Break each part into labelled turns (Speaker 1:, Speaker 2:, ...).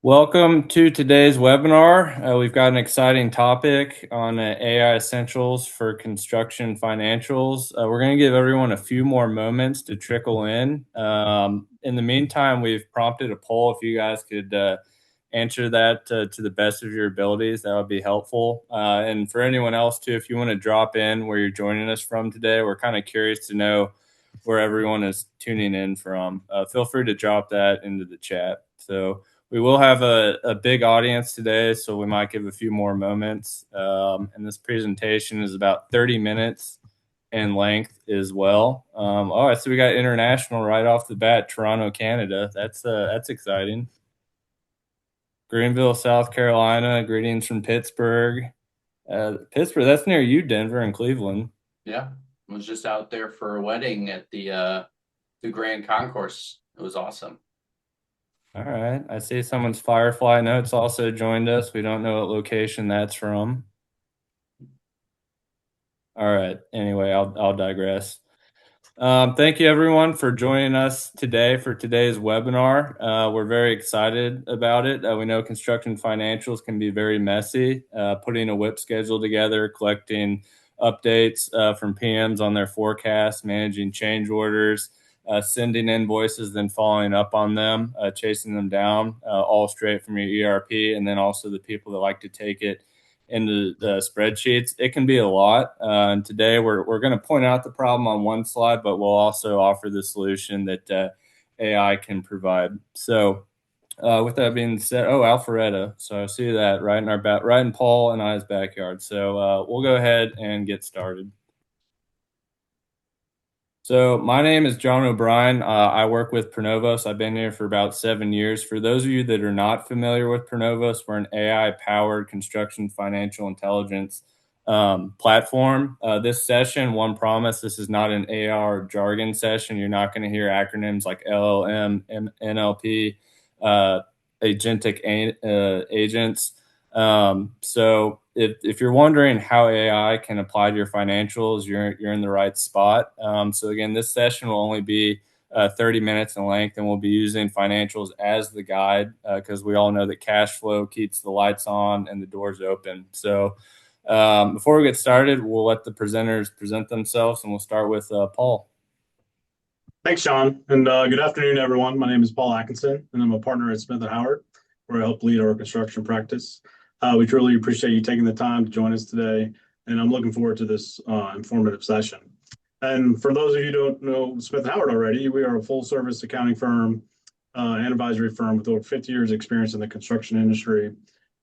Speaker 1: Welcome to today's webinar. We've got an exciting topic on AI essentials for construction financials. We're going to give everyone a few more moments to trickle in. In the meantime, we've prompted a poll. If you guys could answer that to the best of your abilities, that would be helpful. And for anyone else too, if you want to drop in where you're joining us from today, we're kind of curious to know where everyone is tuning in from. Feel free to drop that into the chat. So we will have a big audience today, so we might give a few more moments. And this presentation is about 30 minutes in length as well. I see we got international right off the bat, Toronto, Canada. That's exciting. Greenville, South Carolina. Greetings from Pittsburgh. Pittsburgh, that's near you, Denver and Cleveland.
Speaker 2: Yeah, I was just out there for a wedding at the Grand Concourse. It was awesome.
Speaker 1: All right. I see someone's Firefly Notes also joined us. We don't know what location that's from. All right. Anyway, I'll digress. Thank you everyone for joining us today for today's webinar. We're very excited about it. We know construction financials can be very messy. Putting a WIP schedule together, collecting updates from PMs on their forecasts, managing change orders, sending invoices, then following up on them, chasing them down, all straight from your ERP, and then also the people that like to take it into the spreadsheets. It can be a lot. And today we're going to point out the problem on one slide, but we'll also offer the solution that AI can provide. So with that being said, Alpharetta. So I see that right in Paul and I's backyard. So we'll go ahead and get started. So my name is John O'Brien. I work with ProNovos. I've been here for about 7 years. For those of you that are not familiar with ProNovos, we're an AI-powered construction financial intelligence platform. This session, one promise, this is not an AR jargon session. You're not going to hear acronyms like LLM, NLP, agentic agents. So if you're wondering how AI can apply to your financials, you're in the right spot. So again, this session will only be 30 minutes in length, and we'll be using financials as the guide because we all know that cash flow keeps the lights on and the doors open. So before we get started, we'll let the presenters present themselves, and we'll start with Paul.
Speaker 3: Thanks, Sean, and good afternoon, everyone. My name is Paul Atkinson, and I'm a partner at Smith & Howard, where I help lead our construction practice. We truly appreciate you taking the time to join us today, and I'm looking forward to this informative session. And for those of you who don't know Smith & Howard already, we are a full-service accounting firm and advisory firm with over 50 years experience in the construction industry.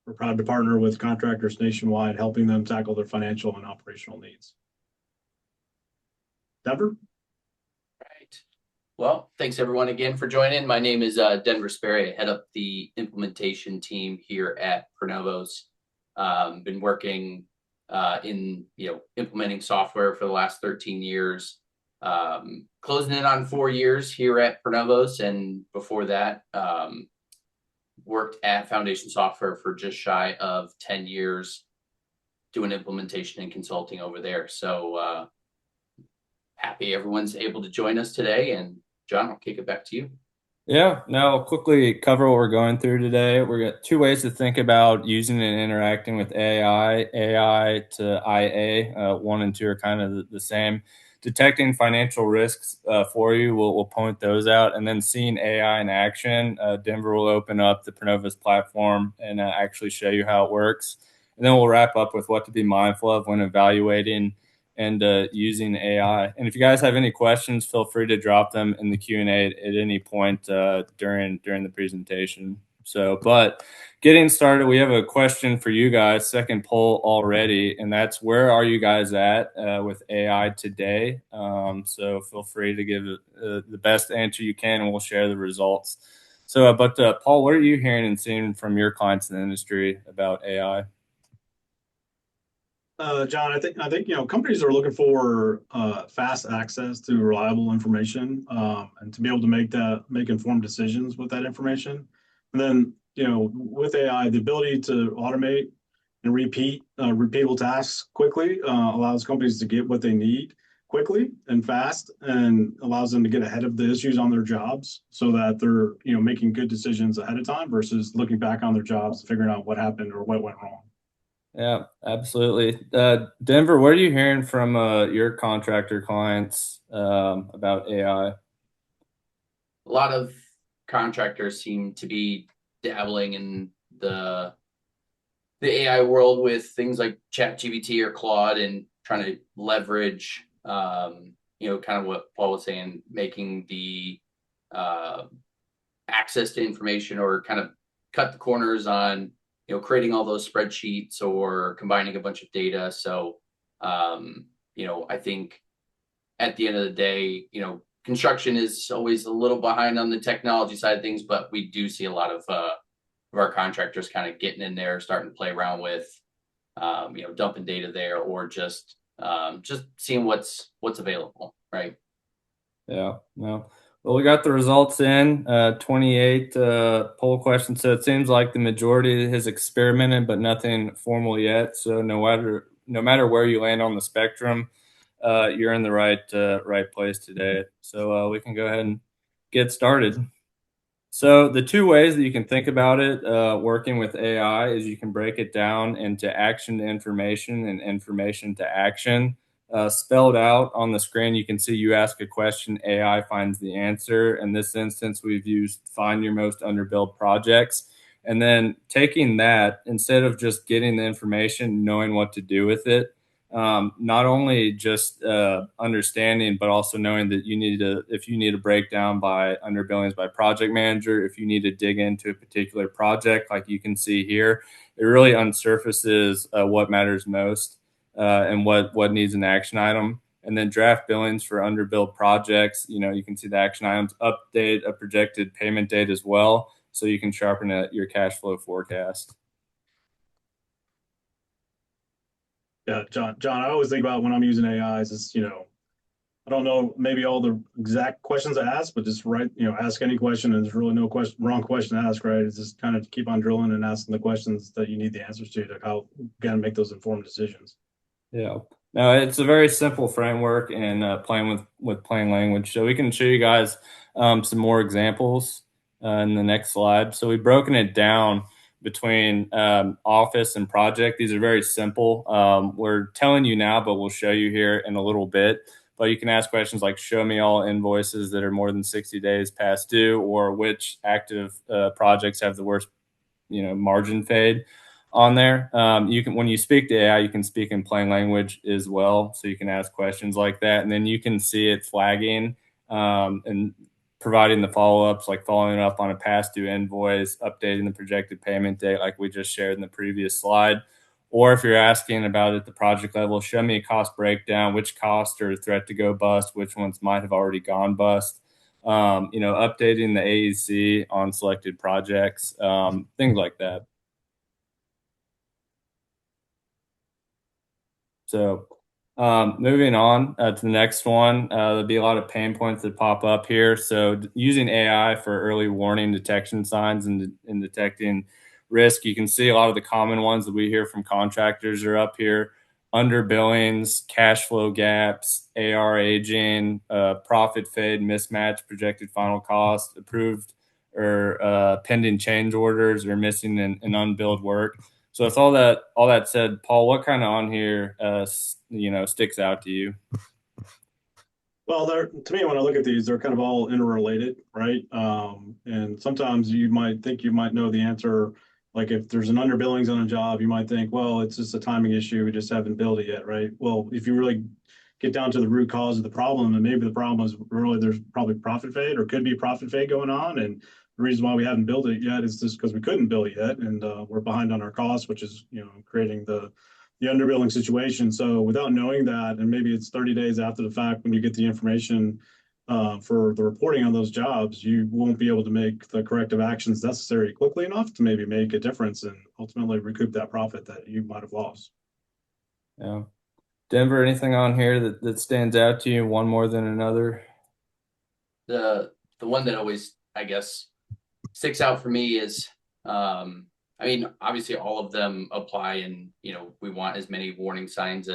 Speaker 3: We're proud to partner with contractors nationwide, helping them tackle their financial and operational needs. Denver?
Speaker 2: Well, thanks everyone again for joining. My name is Denver Sperry. I head up the implementation team here at ProNovos. Been working in implementing software for the last 13 years. Closing in on 4 years here at ProNovos, and before that, worked at Foundation Software for just shy of 10 years, doing implementation and consulting over there. So happy everyone's able to join us today, and John, I'll kick it back to you.
Speaker 1: Yeah, now I'll quickly cover what we're going through today. We're got 2 ways to think about using and interacting with AI. AI to IA, 1 and 2 are kind of the same. Detecting financial risks for you, we'll point those out, and then seeing AI in action. Denver will open up the ProNovos platform and actually show you how it works. And then we'll wrap up with what to be mindful of when evaluating and using AI. And if you guys have any questions, feel free to drop them in the Q&A at any point during the presentation. So, but getting started, we have a question for you guys, second poll already, and that's where are you guys at with AI today? So feel free to give the best answer you can, and we'll share the results. So, but Paul, what are you hearing and seeing from your clients in the industry about AI?
Speaker 3: John, I think companies are looking for fast access to reliable information and to be able to make informed decisions with that information. And then with AI, the ability to automate and repeatable tasks quickly allows companies to get what they need quickly and fast and allows them to get ahead of the issues on their jobs so that they're, making good decisions ahead of time versus looking back on their jobs, figuring out what happened or what went wrong.
Speaker 1: Yeah, absolutely. Denver, what are you hearing from your contractor clients about AI?
Speaker 2: A lot of contractors seem to be dabbling in the AI world with things like ChatGPT or Claude and trying to leverage, kind of what Paul was saying, making the uh, access to information or kind of cut the corners on, creating all those spreadsheets or combining a bunch of data. So, I think at the end of the day, construction is always a little behind on the technology side of things, but we do see a lot of our contractors kind of getting in there, starting to play around with, dumping data there, or just seeing what's available, right?
Speaker 1: Yeah, no. Well, we got the results in 28 poll questions. So it seems like the majority has experimented, but nothing formal yet. So no matter where you land on the spectrum, you're in the right place today. So we can go ahead and get started. So the two ways that you can think about it, working with AI, is you can break it down into action to information and information to action. Spelled out on the screen, you can see you ask a question, AI finds the answer. In this instance, we've used find your most underbilled projects. And then taking that, instead of just getting the information, knowing what to do with it, not only just understanding, but also knowing that if you need to break down by underbillings by project manager, if you need to dig into a particular project, like you can see here, it really unsurfaces what matters most and what needs an action item. And then draft billings for underbilled projects. You can see the action items, update a projected payment date as well, so you can sharpen your cash flow forecast.
Speaker 3: Yeah, John, I always think about when I'm using AIs is, I don't know maybe all the exact questions I ask, but just ask any question and there's really no wrong question to ask, right? It's just kind of keep on drilling and asking the questions that you need the answers to how again make those informed decisions.
Speaker 1: Yeah. No, it's a very simple framework and playing with plain language. So we can show you guys some more examples in the next slide. So we've broken it down between office and project. These are very simple. We're telling you now, but we'll show you here in a little bit. But you can ask questions like, show me all invoices that are more than 60 days past due, or which active projects have the worst, margin fade on there. You can, when you speak to AI, you can speak in plain language as well. So you can ask questions like that, and then you can see it flagging and providing the follow-ups, like following up on a past due invoice, updating the projected payment date, like we just shared in the previous slide. Or if you're asking about it at the project level, show me a cost breakdown, which costs are a threat to go bust, which ones might have already gone bust. Updating the AEC on selected projects, things like that. So, moving on to the next one, there'll be a lot of pain points that pop up here. So, using AI for early warning detection signs and detecting risk, you can see a lot of the common ones that we hear from contractors are up here: under billings, cash flow gaps, AR aging, profit fade, mismatch, projected final cost, approved or pending change orders, or missing an unbilled work. So with all that said, Paul, what kind of on here, sticks out to you?
Speaker 3: Well, to me, when I look at these, they're kind of all interrelated, right? And sometimes you might think you might know the answer. Like if there's an underbillings on a job, you might think, well, it's just a timing issue. We just haven't billed it yet, right? Well, if you really get down to the root cause of the problem, and maybe the problem is really there's probably profit fade or could be profit fade going on. And the reason why we haven't billed it yet is just because we couldn't bill it yet. And we're behind on our costs, which is, creating the underbilling situation. So without knowing that, and maybe it's 30 days after the fact when you get the information for the reporting on those jobs, you won't be able to make the corrective actions necessary quickly enough to maybe make a difference and ultimately recoup that profit that you might have lost.
Speaker 1: Yeah. Denver, anything on here that stands out to you, one more than another?
Speaker 2: The one that always, I guess, sticks out for me is, I mean, obviously all of them apply, and we want as many warning signs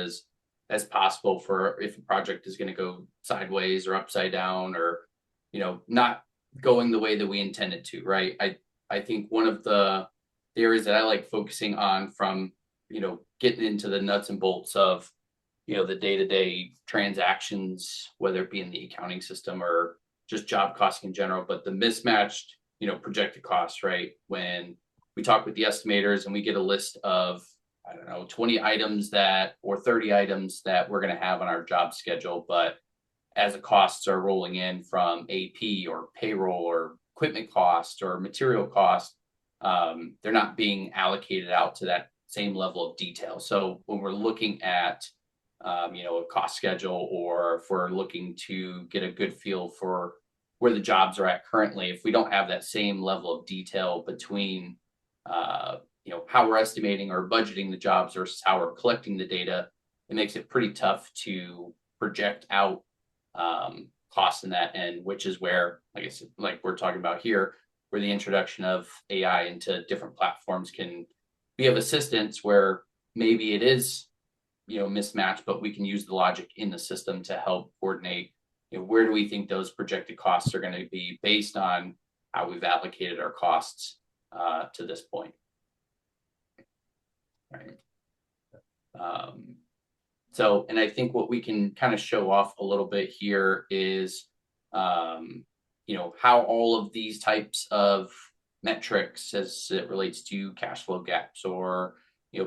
Speaker 2: as possible for if a project is going to go sideways or upside down, or not going the way that we intended to, right? I think one of the areas that I like focusing on, from getting into the nuts and bolts of the day-to-day transactions, whether it be in the accounting system or just job costing in general, but the mismatched projected costs, right? When we talk with the estimators and we get a list of, I don't know, 20 items or 30 items that we're going to have on our job schedule, but as the costs are rolling in from AP or payroll or equipment cost or material cost, they're not being allocated out to that same level of detail. So when we're looking at a cost schedule, or if we're looking to get a good feel for where the jobs are at currently, if we don't have that same level of detail between how we're estimating or budgeting the jobs versus how we're collecting the data, it makes it pretty tough to project out costs in that end, which is where, like I said, like we're talking about here, where the introduction of AI into different platforms can be of assistance, where maybe it is mismatched, but we can use the logic in the system to help coordinate where do we think those projected costs are going to be based on how we've allocated our costs to this point. Right. So, and I think what we can kind of show off a little bit here is, how all of these types of metrics, as it relates to cash flow gaps, or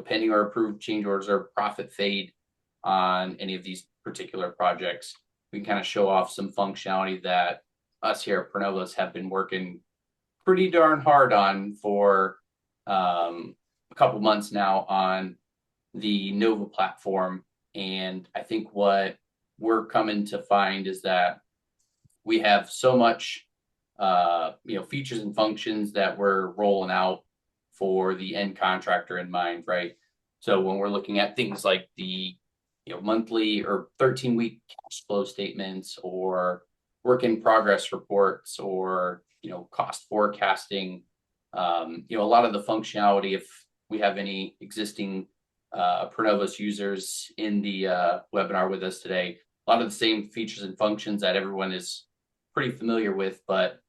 Speaker 2: pending or approved change orders, or profit fade on any of these particular projects, we can kind of show off some functionality that us here at ProNovos have been working pretty darn hard on for a couple months now on the Nova platform. And I think what we're coming to find is that we have so much features and functions that we're rolling out for the end contractor in mind, right? So when we're looking at things like the monthly or 13-week cash flow statements, or work in progress reports, or cost forecasting, a lot of the functionality, if we have any existing ProNovos users in the webinar with us today, a lot of the same features and functions that everyone is pretty familiar with, but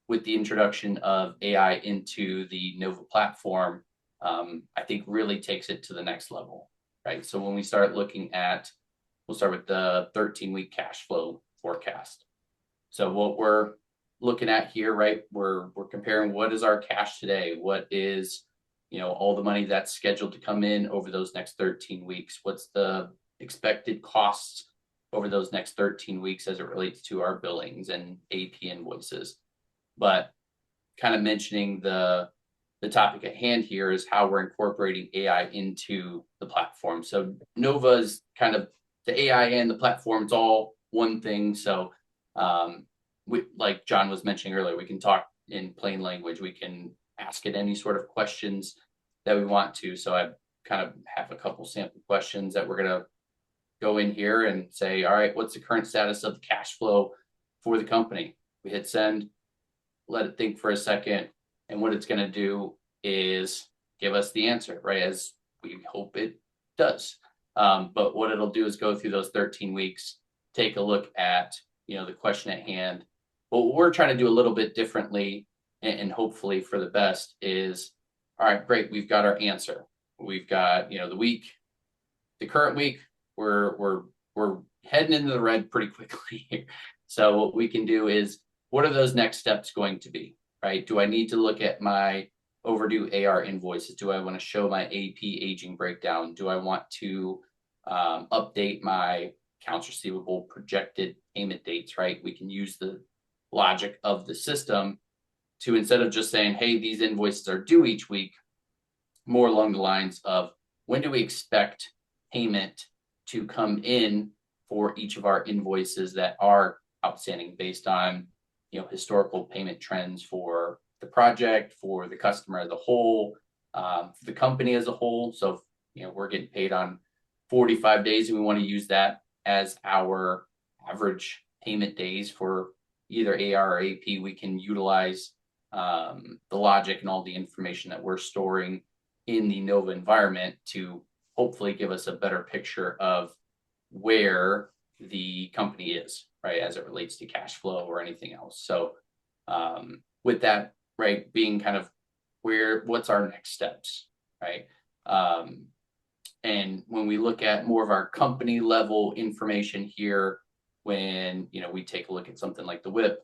Speaker 2: with the introduction of AI into the Nova platform, I think really takes it to the next level, right? So when we start looking at, we'll start with the 13-week cash flow forecast. So what we're looking at here, right, we're comparing what is our cash today, what is all the money that's scheduled to come in over those next 13 weeks, what's the expected costs over those next 13 weeks as it relates to our billings and AP invoices. But kind of mentioning the topic at hand here is how we're incorporating AI into the platform. So Nova's kind of the AI and the platform's all one thing. So like John was mentioning earlier, we can talk in plain language. We can ask it any sort of questions that we want to. So I kind of have a couple sample questions that we're going to go in here and say, all right, what's the current status of the cash flow for the company? We hit send, let it think for a second, and what it's going to do is give us the answer, right, as we hope it does. But what it'll do is go through those 13 weeks, take a look at the question at hand. What we're trying to do a little bit differently, and hopefully for the best, is, all right, great, we've got our answer. We've got the current week. We're heading into the red pretty quickly here. So what we can do is, what are those next steps going to be, right? Do I need to look at my overdue AR invoices? Do I want to show my AP aging breakdown? Do I want to update my accounts receivable projected payment dates, right? We can use the logic of the system to, instead of just saying, hey, these invoices are due each week, more along the lines of, when do we expect payment to come in for each of our invoices that are outstanding, based on historical payment trends for the project, for the customer as a whole, for the company as a whole. So if we're getting paid on 45 days and we want to use that as our average payment days for either AR or AP, we can utilize the logic and all the information that we're storing in the Nova environment to hopefully give us a better picture of where the company is, right, as it relates to cash flow or anything else. So with that, right, being kind of what's our next steps, right? And when we look at more of our company level information here, when, we take a look at something like the WIP,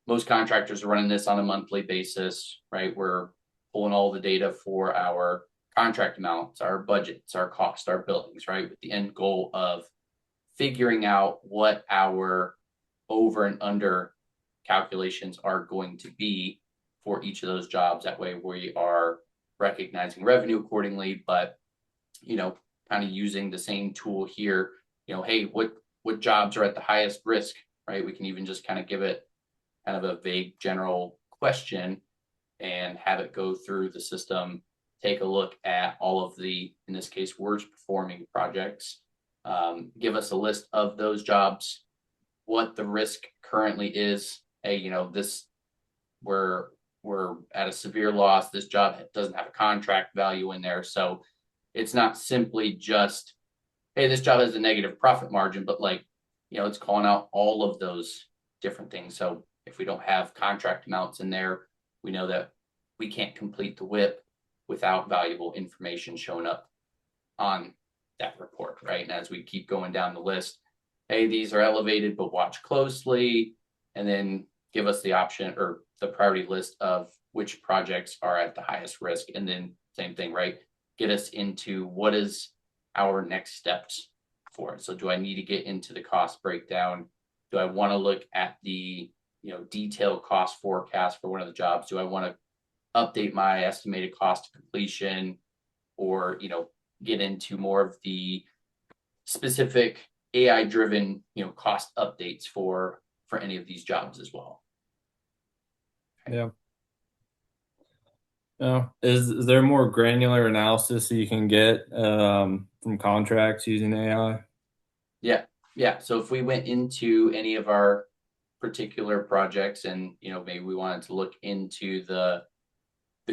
Speaker 2: most contractors are running this on a monthly basis, right? We're pulling all the data for our contract amounts, our budgets, our costs, our billings, right? With the end goal of figuring out what our over and under calculations are going to be for each of those jobs. That way we are recognizing revenue accordingly, but, kind of using the same tool here, hey, what jobs are at the highest risk, right? We can even just kind of give it kind of a vague general question and have it go through the system, take a look at all of the, in this case, worst performing projects, give us a list of those jobs, what the risk currently is. Hey, this, we're at a severe loss. This job doesn't have a contract value in there. So it's not simply just, hey, this job has a negative profit margin, but it's calling out all of those different things. So if we don't have contract amounts in there, we know that we can't complete the WIP without valuable information showing up on that report, right? And as we keep going down the list, hey, these are elevated, but watch closely, and then give us the option or the priority list of which projects are at the highest risk. And then same thing, right? Get us into what is our next steps for it. So do I need to get into the cost breakdown? Do I want to look at the, detailed cost forecast for one of the jobs? Do I want to update my estimated cost of completion, or, get into more of the specific AI driven, cost updates for any of these jobs as well?
Speaker 1: Yeah. Is there more granular analysis that you can get from contracts using AI?
Speaker 2: Yeah. So if we went into any of our particular projects and, maybe we wanted to look into the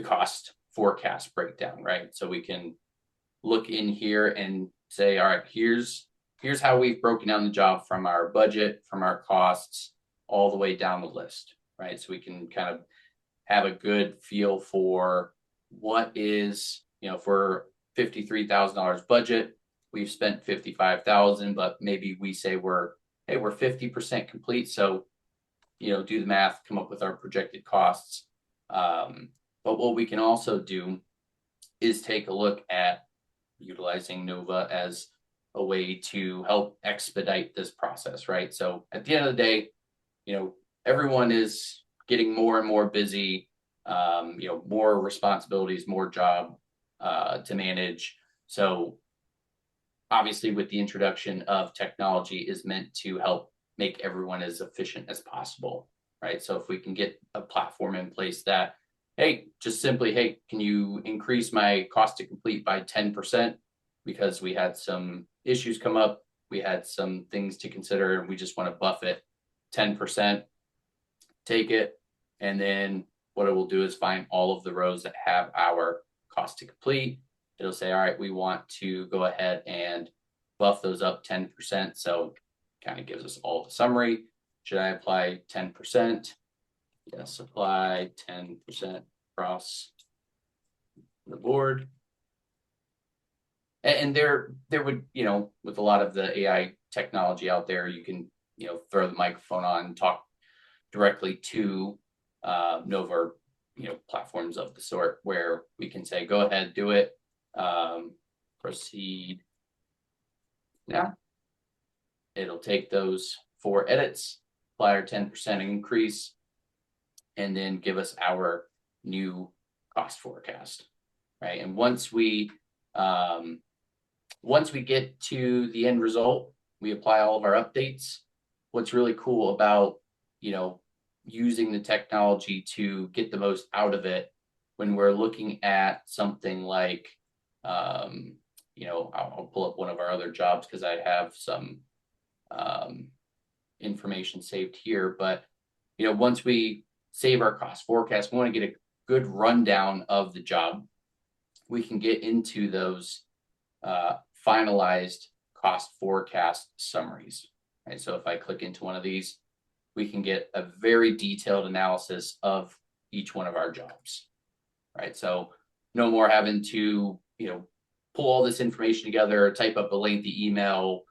Speaker 2: cost forecast breakdown, right? So we can look in here and say, all right, here's how we've broken down the job from our budget, from our costs, all the way down the list, right? So we can kind of have a good feel for what is, for $53,000 budget, we've spent $55,000, but maybe we say we're 50% complete. So, do the math, come up with our projected costs. But what we can also do is take a look at utilizing Nova as a way to help expedite this process, right? So at the end of the day, everyone is getting more and more busy, more responsibilities, more job to manage. So obviously with the introduction of technology is meant to help make everyone as efficient as possible, right? So if we can get a platform in place that, hey, just simply, hey, can you increase my cost to complete by 10%? Because we had some issues come up, we had some things to consider, and we just want to buff it 10%, take it, and then what it will do is find all of the rows that have our cost to complete. It'll say, all right, we want to go ahead and buff those up 10%. So kind of gives us all the summary. Should I apply 10%? Yes, apply 10% across the board. And there would, with a lot of the AI technology out there, you can, throw the microphone on, talk directly to Nova, platforms of the sort where we can say, go ahead, do it, proceed now. It'll take those 4 edits, apply our 10% increase, and then give us our new cost forecast, right? And once we get to the end result, we apply all of our updates. What's really cool about, using the technology to get the most out of it when we're looking at something like, I'll pull up one of our other jobs because I have some information saved here. But, once we save our cost forecast, we want to get a good rundown of the job. We can get into those finalized cost forecast summaries. Right? So if I click into one of these, we can get a very detailed analysis of each one of our jobs. Right? So no more having to, pull all this information together, type up a lengthy email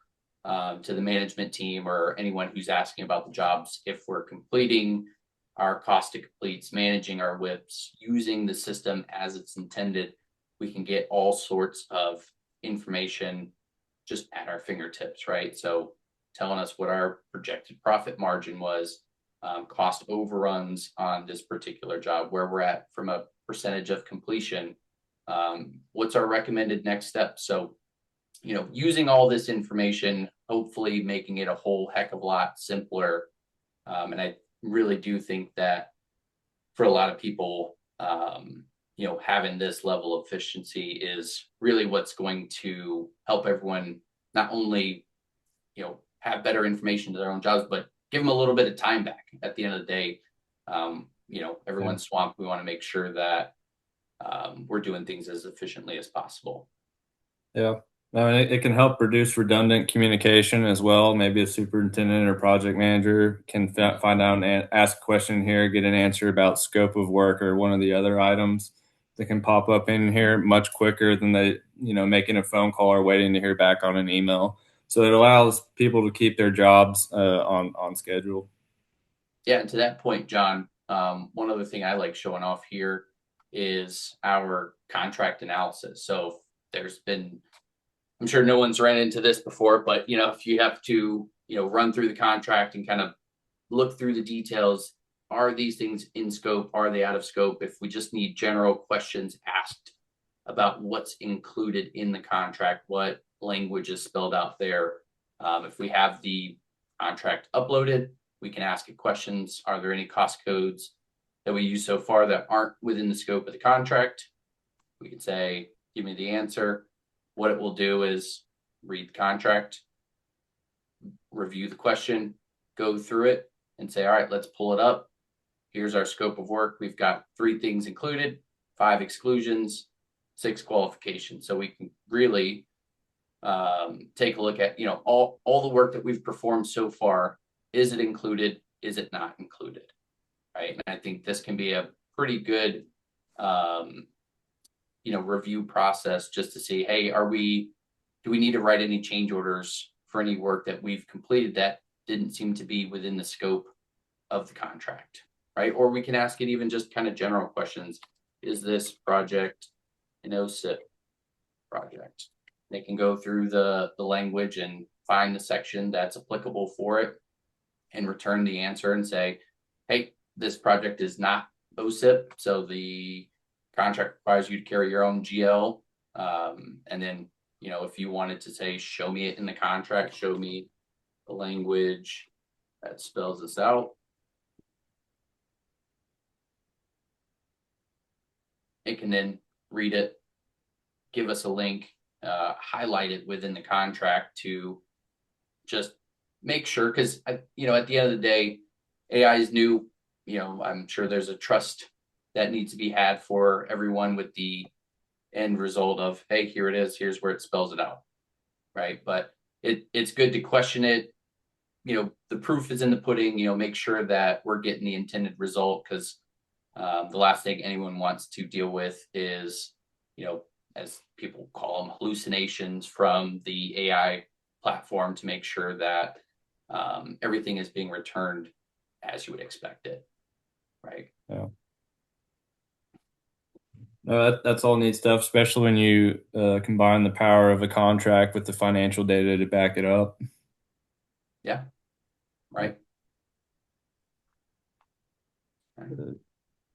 Speaker 2: to the management team or anyone who's asking about the jobs. If we're completing our cost to completes, managing our WIPs, using the system as it's intended, we can get all sorts of information just at our fingertips, right? So telling us what our projected profit margin was, cost overruns on this particular job, where we're at from a percentage of completion, what's our recommended next step. So, using all this information, hopefully making it a whole heck of a lot simpler. And I really do think that for a lot of people, having this level of efficiency is really what's going to help everyone not only, have better information to their own jobs, but give them a little bit of time back at the end of the day. Everyone's swamped. We want to make sure that we're doing things as efficiently as possible.
Speaker 1: Yeah. I mean, it can help reduce redundant communication as well. Maybe a superintendent or project manager can find out and ask a question here, get an answer about scope of work or one of the other items that can pop up in here much quicker than making a phone call or waiting to hear back on an email. So it allows people to keep their jobs on schedule.
Speaker 2: Yeah, and to that point, John, one other thing I like showing off here is our contract analysis. So there's been, I'm sure no one's ran into this before, but if you have to, run through the contract and kind of look through the details, are these things in scope? Are they out of scope? If we just need general questions asked about what's included in the contract, what language is spelled out there. If we have the contract uploaded, we can ask it questions. Are there any cost codes that we use so far that aren't within the scope of the contract? We can say, give me the answer. What it will do is read the contract, review the question, go through it, and say, all right, let's pull it up. Here's our scope of work. We've got 3 things included, 5 exclusions, 6 qualifications. So we can really take a look at, all the work that we've performed so far. Is it included? Is it not included? Right. And I think this can be a pretty good, review process just to see, hey, do we need to write any change orders for any work that we've completed that didn't seem to be within the scope of the contract, right? Or we can ask it even just kind of general questions. Is this project an OSIP project? They can go through the language and find the section that's applicable for it and return the answer and say, hey, this project is not OSIP, so the contract requires you to carry your own GL. And then, if you wanted to say, show me it in the contract, show me the language that spells this out. It can then read it, give us a link, highlight it within the contract to just make sure, because, at the end of the day, AI is new. I'm sure there's a trust that needs to be had for everyone with the end result of, hey, here it is, here's where it spells it out, right? But it's good to question it. The proof is in the pudding. Make sure that we're getting the intended result, because the last thing anyone wants to deal with is, as people call them, hallucinations from the AI platform, to make sure that everything is being returned as you would expect it, right?
Speaker 1: Yeah. No, that's all neat stuff, especially when you combine the power of a contract with the financial data to back it up.
Speaker 2: Yeah, right.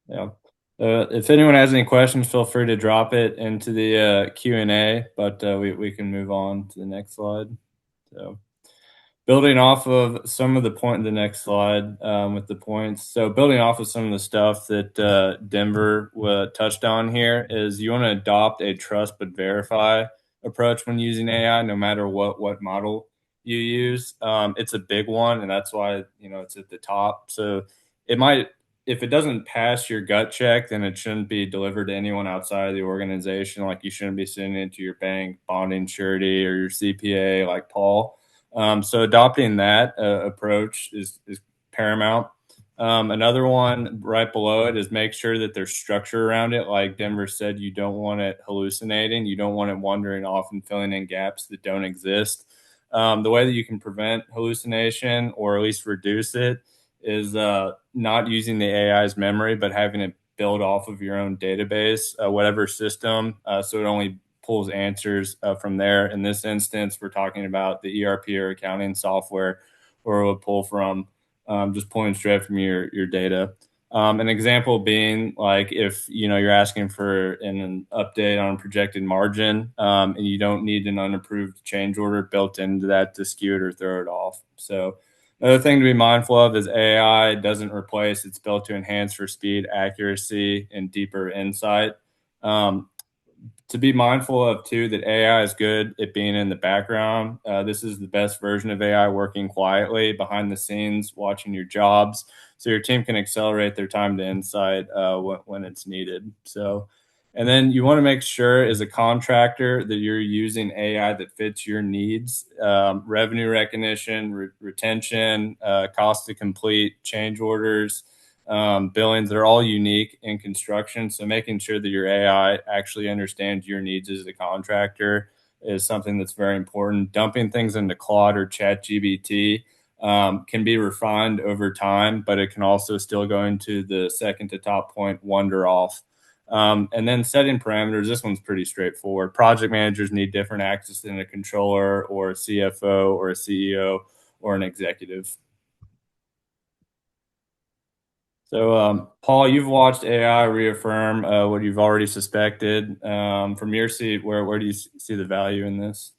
Speaker 1: Yeah. If anyone has any questions, feel free to drop it into the Q&A, but we can move on to the next slide. So, building off of some of the next slide with the points. So building off of some of the stuff that Denver touched on here is you want to adopt a trust but verify approach when using AI, no matter what model you use. It's a big one, and that's why it's at the top. So it might if it doesn't pass your gut check, then it shouldn't be delivered to anyone outside of the organization. Like you shouldn't be sending it to your bank, bonding surety, or your CPA, like Paul. So adopting that approach is paramount. Another one right below it is make sure that there's structure around it. Like Denver said, you don't want it hallucinating. You don't want it wandering off and filling in gaps that don't exist. The way that you can prevent hallucination or at least reduce it is not using the AI's memory, but having it build off of your own database, whatever system. So it only pulls answers from there. In this instance, we're talking about the ERP or accounting software, where it would pull from just pulling straight from your data. An example being like if you're asking for an update on projected margin, and you don't need an unapproved change order built into that to skew it or throw it off. So another thing to be mindful of is AI doesn't replace; it's built to enhance for speed, accuracy, and deeper insight. Um, to be mindful of too that AI is good at being in the background. This is the best version of AI working quietly behind the scenes, watching your jobs, so your team can accelerate their time to insight when it's needed. So, and then you want to make sure as a contractor that you're using AI that fits your needs, revenue recognition, retention, cost to complete, change orders, billings. They're all unique in construction. So making sure that your AI actually understands your needs as a contractor is something that's very important. Dumping things into Claude or ChatGPT can be refined over time, but it can also still go into the second to top point, wander off. And then setting parameters. This one's pretty straightforward. Project managers need different access than a controller or a CFO or a CEO or an executive. So, Paul, you've watched AI reaffirm what you've already suspected. From your seat, where do you see the value in this?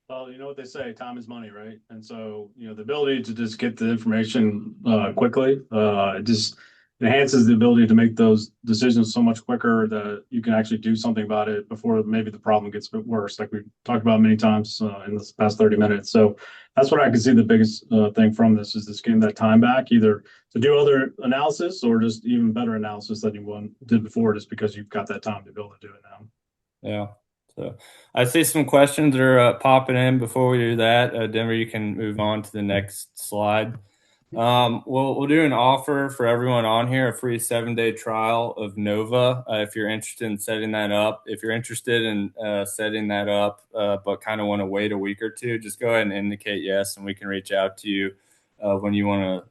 Speaker 3: Well, you know what they say, time is money, right? And so, the ability to just get the information quickly, it just enhances the ability to make those decisions so much quicker that you can actually do something about it before maybe the problem gets a bit worse, like we've talked about many times in this past 30 minutes. So that's what I can see the biggest thing from this is just getting that time back, either to do other analysis or just even better analysis than you did before, just because you've got that time to be able to do it now.
Speaker 1: Yeah. So I see some questions are popping in. Before we do that, Denver, you can move on to the next slide. We'll do an offer for everyone on here, a free 7-day trial of Nova. If you're interested in setting that up, if you're interested in setting that up, but kind of want to wait a week or two, just go ahead and indicate yes, and we can reach out to you when you want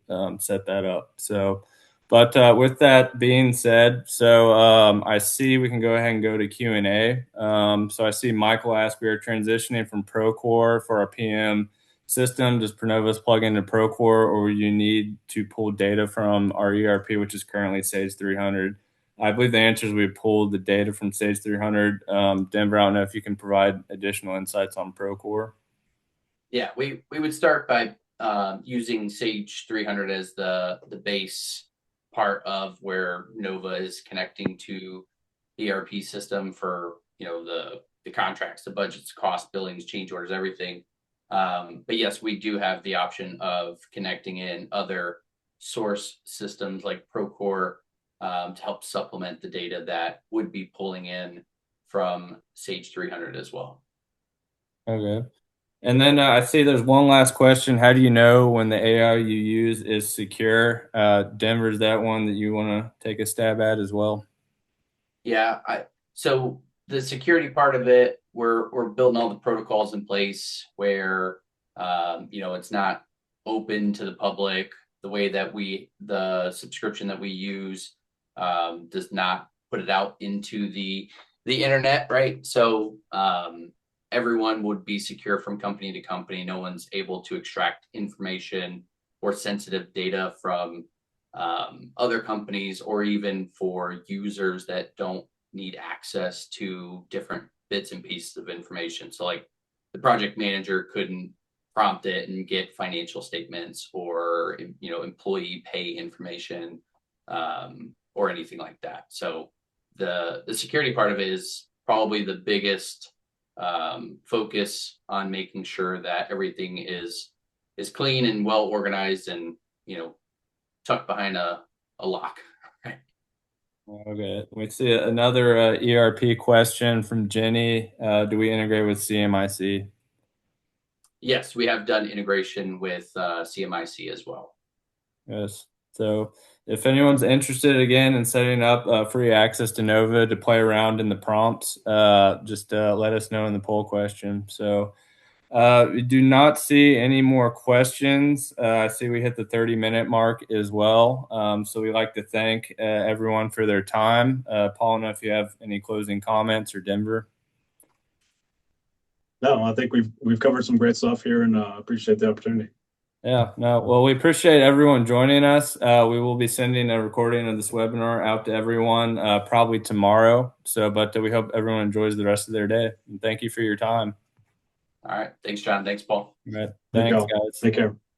Speaker 1: to set that up. So. But with that being said, so I see we can go ahead and go to Q&A. So I see Michael asked, we are transitioning from Procore for our PM system. Does ProNovos plug into Procore, or you need to pull data from our ERP, which is currently Sage 300? I believe the answer is we pulled the data from Sage 300. Denver, I don't know if you can provide additional insights on Procore.
Speaker 2: Yeah, we would start by using Sage 300 as the base part of where Nova is connecting to the ERP system for the contracts, the budgets, cost, billings, change orders, everything. But yes, we do have the option of connecting in other source systems like Procore to help supplement the data that would be pulling in from Sage 300 as well.
Speaker 1: Okay. And then I see there's one last question. How do you know when the AI you use is secure? Denver, is that one that you want to take a stab at as well?
Speaker 2: Yeah, so the security part of it, we're building all the protocols in place where it's not open to the public. The way that the subscription that we use does not put it out into the internet, right? So everyone would be secure from company to company. No one's able to extract information or sensitive data from other companies, or even for users that don't need access to different bits and pieces of information. So like the project manager couldn't prompt it and get financial statements or employee pay information or anything like that. So the security part of it is probably the biggest focus on making sure that everything is clean and well organized and tucked behind a lock.
Speaker 1: Okay, we see another ERP question from Jenny. Do we integrate with CMIC?
Speaker 2: Yes, we have done integration with CMIC as well.
Speaker 1: Yes. So if anyone's interested again in setting up free access to Nova to play around in the prompts, just let us know in the poll question. So we do not see any more questions. I see we hit the 30-minute mark as well. So we'd like to thank everyone for their time. Paul, I don't know if you have any closing comments, or Denver.
Speaker 3: No, I think we've covered some great stuff here, and appreciate the opportunity.
Speaker 1: Yeah, no, well, we appreciate everyone joining us. We will be sending a recording of this webinar out to everyone probably tomorrow. But we hope everyone enjoys the rest of their day. And thank you for your time.
Speaker 2: All right. Thanks, John. Thanks, Paul.
Speaker 1: All right. Thanks, guys.
Speaker 3: Take care.